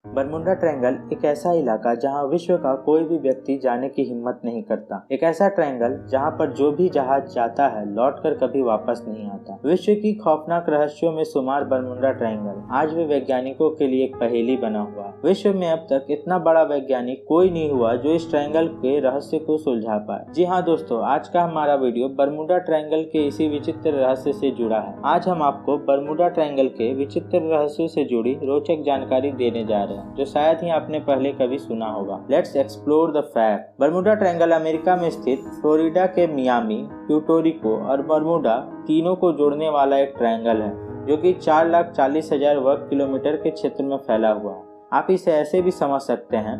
Bermuda triangle एक ऐसा इलाका जहां विश्व का कोई भी व्यक्ति जाने की हिम्मत नहीं करता। एक ऐसा ट्रायंगल जहां पर जो भी जहाज जाता है लौटकर कभी वापस नहीं आता। विश्व की खौफनाक रहस्यों में शुमार बरमुडा ट्रायंगल आज भी वैज्ञानिकों के लिए एक पहेली बना हुआ है। विश्व में अब तक इतना बड़ा वैज्ञानिक कोई नहीं हुआ जो इस ट्रायंगल के रहस्य को सुलझा पाए। जी हाँ दोस्तों, आज का हमारा वीडियो बरमुडा ट्रायंगल के इसी विचित्र रहस्य से जुड़ा है। आज हम आपको बरमुडा ट्रायंगल के विचित्र रहस्यों से जुड़ी रोचक जानकारी देने जा रहे हैं जो शायद ही आपने पहले कभी सुना होगा। Let's explore the fact. Bermuda triangle America में स्थित फ्लोरिडा के मियामी, प्यूर्टो और बरमुडा तीनों को जोड़ने वाला एक ट्रायंगल है जो कि 4,40,000 वर्ग किलोमीटर के क्षेत्र में फैला हुआ है। आप इसे ऐसे भी समझ सकते हैं,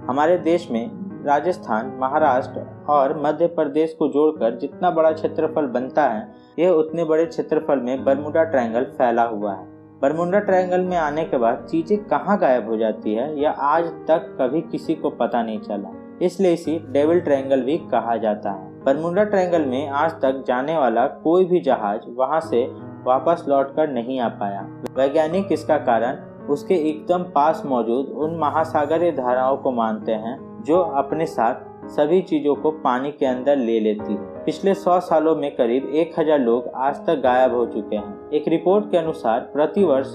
हमारे देश में राजस्थान, महाराष्ट्र और मध्य प्रदेश को जोड़कर जितना बड़ा क्षेत्रफल बनता है, यह उतने बड़े क्षेत्रफल में बरमुडा ट्रायंगल फैला हुआ है। बरमुडा ट्रायंगल में आने के बाद चीजें कहाँ गायब हो जाती है यह आज तक कभी किसी को पता नहीं चला, इसलिए इसे डेविल ट्रायंगल भी कहा जाता है। बरमुडा ट्रायंगल में आज तक जाने वाला कोई भी जहाज वहां से वापस लौटकर नहीं आ पाया। वैज्ञानिक इसका कारण उसके एकदम पास मौजूद उन महासागरीय धाराओं को मानते हैं जो अपने साथ सभी चीजों को पानी के अंदर ले लेती है। पिछले 100 सालों में करीब 1000 लोग आज तक गायब हो चुके हैं। एक रिपोर्ट के अनुसार प्रति वर्ष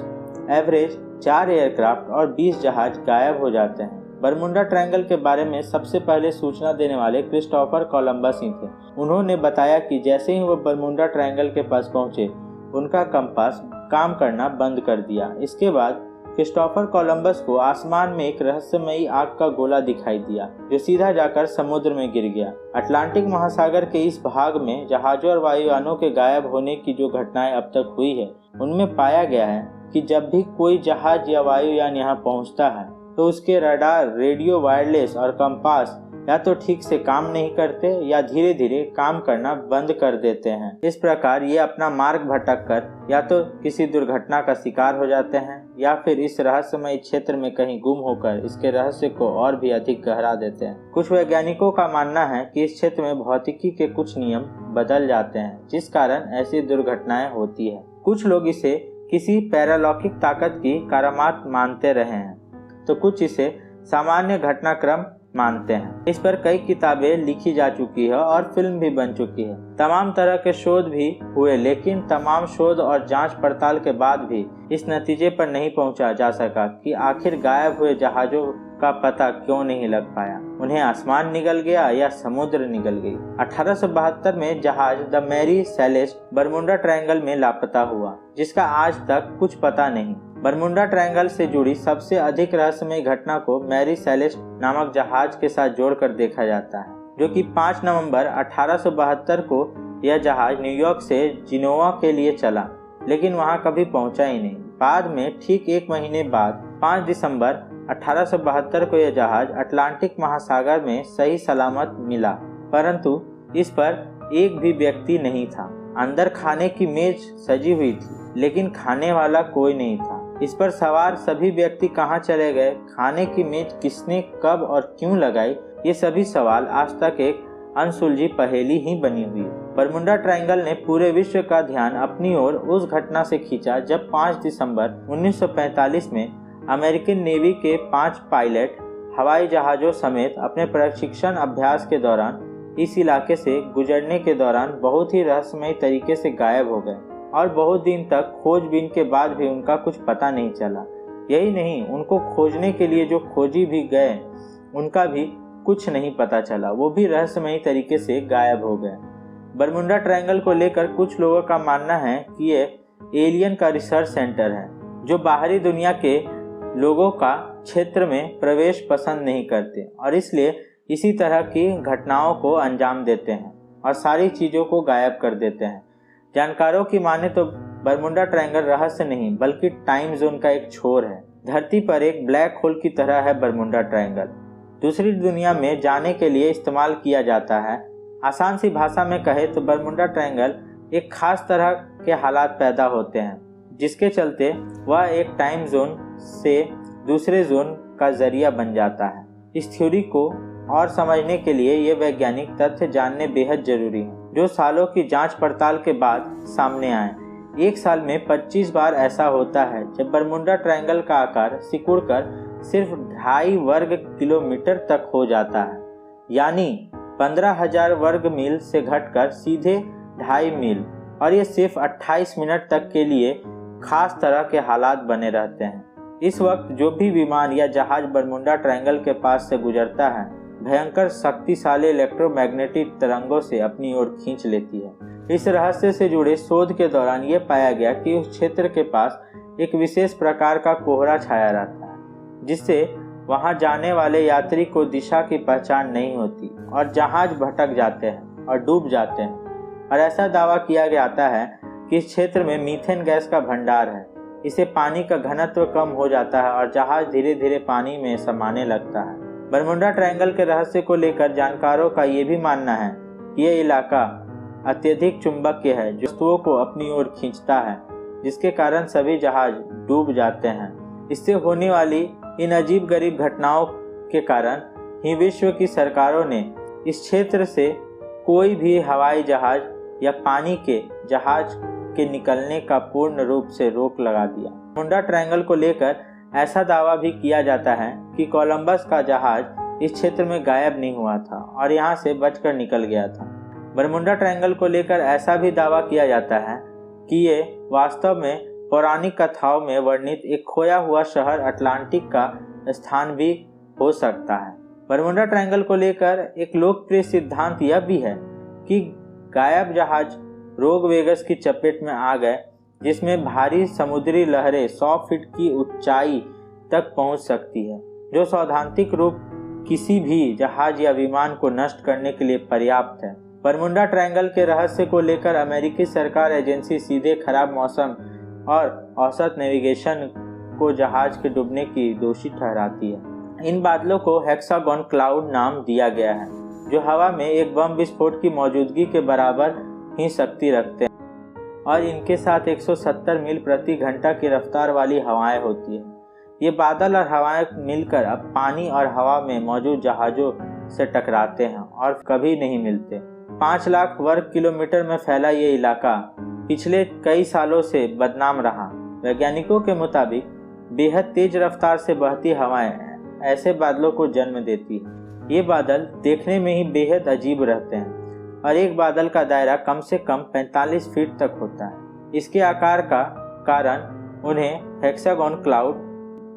एवरेज 4 एयरक्राफ्ट और 20 जहाज गायब हो जाते हैं। बरमुडा ट्रायंगल के बारे में सबसे पहले सूचना देने वाले क्रिस्टोफर कोलंबस ही थे। उन्होंने बताया कि जैसे ही वो बरमुडा ट्रायंगल के पास पहुंचे, उनका कंपास काम करना बंद कर दिया। इसके बाद क्रिस्टोफर कोलंबस को आसमान में एक रहस्यमयी आग का गोला दिखाई दिया जो सीधा जाकर समुद्र में गिर गया। अटलांटिक महासागर के इस भाग में जहाजों और वायुयानों के गायब होने की जो घटनाएं अब तक हुई है, उनमें पाया गया है कि जब भी कोई जहाज या वायुयान यहाँ पहुँचता है तो उसके रडार, रेडियो, वायरलेस और कंपास या तो ठीक से काम नहीं करते या धीरे धीरे काम करना बंद कर देते हैं। इस प्रकार ये अपना मार्ग भटक कर या तो किसी दुर्घटना का शिकार हो जाते हैं या फिर इस रहस्यमय क्षेत्र में कहीं गुम होकर इसके रहस्य को और भी अधिक गहरा देते हैं। कुछ वैज्ञानिकों का मानना है कि इस क्षेत्र में भौतिकी के कुछ नियम बदल जाते हैं जिस कारण ऐसी दुर्घटनाएं होती है। कुछ लोग इसे किसी पैरालौकिक ताकत की करामात मानते रहे हैं तो कुछ इसे सामान्य घटनाक्रम मानते हैं। इस पर कई किताबें लिखी जा चुकी है और फिल्म भी बन चुकी है। तमाम तरह के शोध भी हुए, लेकिन तमाम शोध और जांच पड़ताल के बाद भी इस नतीजे पर नहीं पहुंचा जा सका कि आखिर गायब हुए जहाजों का पता क्यों नहीं लग पाया। उन्हें आसमान निगल गया या समुद्र निगल गई। 1872 में जहाज the Mary Celeste Bermuda Triangle में लापता हुआ, जिसका आज तक कुछ पता नहीं। बरमुडा ट्रायंगल से जुड़ी सबसे अधिक रहस्यमय घटना को मैरी सेलेस्ट नामक जहाज के साथ जोड़कर देखा जाता है, जो कि 5 नवंबर 1872 को यह जहाज न्यूयॉर्क से जिनोवा के लिए चला, लेकिन वहां कभी पहुंचा ही नहीं। बाद में ठीक 1 महीने बाद 5 दिसंबर 1872 को यह जहाज अटलांटिक महासागर में सही सलामत मिला, परंतु इस पर एक भी व्यक्ति नहीं था। अंदर खाने की मेज सजी हुई थी, लेकिन खाने वाला कोई नहीं था। इस पर सवार सभी व्यक्ति कहाँ चले गए, खाने की मेज किसने, कब और क्यों लगाई, ये सभी सवाल आज तक एक अनसुलझी पहेली ही बनी हुई है। बरमुडा ट्रायंगल ने पूरे विश्व का ध्यान अपनी ओर उस घटना से खींचा जब 5 दिसंबर 1945 में अमेरिकन नेवी के 5 पायलट हवाई जहाजों समेत अपने प्रशिक्षण अभ्यास के दौरान इस इलाके से गुजरने के दौरान बहुत ही रहस्यमय तरीके से गायब हो गए और बहुत दिन तक खोजबीन के बाद भी उनका कुछ पता नहीं चला। यही नहीं, उनको खोजने के लिए जो खोजी भी गए उनका भी कुछ नहीं पता चला, वो भी रहस्यमय तरीके से गायब हो गए। बरमुडा ट्रायंगल को लेकर कुछ लोगों का मानना है कि ये एलियन का रिसर्च सेंटर है जो बाहरी दुनिया के लोगों का क्षेत्र में प्रवेश पसंद नहीं करते और इसलिए इसी तरह की घटनाओं को अंजाम देते हैं और सारी चीज़ों को गायब कर देते हैं। जानकारों की माने तो बरमुडा ट्रायंगल रहस्य नहीं बल्कि टाइम जोन का एक छोर है। धरती पर एक ब्लैक होल की तरह है बरमुडा ट्रायंगल। दूसरी दुनिया में जाने के लिए इस्तेमाल किया जाता है। आसान सी भाषा में कहे तो बरमुडा ट्रायंगल एक खास तरह के हालात पैदा होते हैं जिसके चलते वह एक टाइम जोन से दूसरे जोन का जरिया बन जाता है। इस थ्योरी को और समझने के लिए ये वैज्ञानिक तथ्य जानने बेहद जरूरी है जो सालों की जांच पड़ताल के बाद सामने आए। एक साल में 25 बार ऐसा होता है जब बरमुडा ट्रायंगल का आकार सिकुड़कर सिर्फ 2.5 वर्ग किलोमीटर तक हो जाता है, यानी 15,000 वर्ग मील से घटकर सीधे 2.5 मील, और ये सिर्फ 28 मिनट तक के लिए खास तरह के हालात बने रहते हैं। इस वक्त जो भी विमान या जहाज बरमुंडा ट्रायंगल के पास से गुजरता है भयंकर शक्तिशाली इलेक्ट्रोमैग्नेटिक तरंगों से अपनी ओर खींच लेती है। इस रहस्य से जुड़े शोध के दौरान ये पाया गया कि उस क्षेत्र के पास एक विशेष प्रकार का कोहरा छाया रहता है, जिससे वहां जाने वाले यात्री को दिशा की पहचान नहीं होती और जहाज भटक जाते हैं और डूब जाते हैं। और ऐसा दावा किया जाता है कि इस क्षेत्र में मीथेन गैस का भंडार है। इससे पानी का घनत्व कम हो जाता है और जहाज धीरे धीरे पानी में समाने लगता है। बरमुंडा ट्रायंगल के रहस्य को लेकर जानकारों का ये भी मानना है कि यह इलाका अत्यधिक चुंबकीय है, जो वस्तुओं को अपनी ओर खींचता है, जिसके कारण सभी जहाज डूब जाते हैं। इससे होने वाली इन अजीब गरीब घटनाओं के कारण ही विश्व की सरकारों ने इस क्षेत्र से कोई भी हवाई जहाज या पानी के जहाज के निकलने का पूर्ण रूप से रोक लगा दिया। बरमुंडा ट्रायंगल को लेकर ऐसा दावा भी किया जाता है कि कोलंबस का जहाज इस क्षेत्र में गायब नहीं हुआ था और यहाँ से बचकर निकल गया था। बरमुंडा ट्रायंगल को लेकर ऐसा भी दावा किया जाता है कि ये वास्तव में पौराणिक कथाओं में वर्णित एक खोया हुआ शहर अटलांटिक का स्थान भी हो सकता है। बरमुंडा ट्रायंगल को लेकर एक लोकप्रिय सिद्धांत यह भी है कि गायब जहाज रोग वेगस की चपेट में आ गए, जिसमें भारी समुद्री लहरें 100 फीट की ऊंचाई तक पहुंच सकती है, जो सैद्धांतिक रूप किसी भी जहाज या विमान को नष्ट करने के लिए पर्याप्त है। बरमुंडा ट्रायंगल के रहस्य को लेकर अमेरिकी सरकार एजेंसी सीधे खराब मौसम और औसत नेविगेशन को जहाज के डूबने की दोषी ठहराती है। इन बादलों को हेक्सागोन क्लाउड नाम दिया गया है, जो हवा में एक बम विस्फोट की मौजूदगी के बराबर ही शक्ति रखते हैं और इनके साथ 170 मील प्रति घंटा की रफ्तार वाली हवाएं होती हैं। ये बादल और हवाएं मिलकर अब पानी और हवा में मौजूद जहाज़ों से टकराते हैं और कभी नहीं मिलते। 5 लाख वर्ग किलोमीटर में फैला ये इलाका पिछले कई सालों से बदनाम रहा। वैज्ञानिकों के मुताबिक बेहद तेज रफ्तार से बहती हवाएं ऐसे बादलों को जन्म देती है। ये बादल देखने में ही बेहद अजीब रहते हैं और एक बादल का दायरा कम से कम 45 फीट तक होता है। इसके आकार का कारण उन्हें हेक्सागोन क्लाउड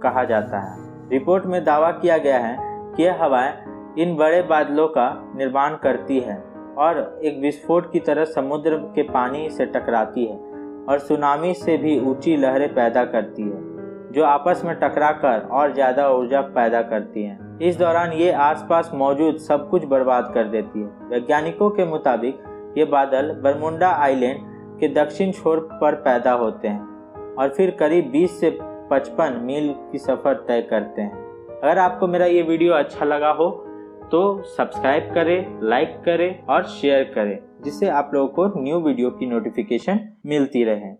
कहा जाता है। रिपोर्ट में दावा किया गया है कि यह हवाएं इन बड़े बादलों का निर्माण करती है और एक विस्फोट की तरह समुद्र के पानी से टकराती है और सुनामी से भी ऊंची लहरें पैदा करती है, जो आपस में टकराकर और ज़्यादा ऊर्जा पैदा करती हैं। इस दौरान ये आसपास मौजूद सब कुछ बर्बाद कर देती है। वैज्ञानिकों के मुताबिक ये बादल बरमुंडा आइलैंड के दक्षिण छोर पर पैदा होते हैं और फिर करीब 20 से 55 मील की सफ़र तय करते हैं। अगर आपको मेरा ये वीडियो अच्छा लगा हो तो सब्सक्राइब करें, लाइक करें और शेयर करें, जिससे आप लोगों को न्यू वीडियो की नोटिफिकेशन मिलती रहे।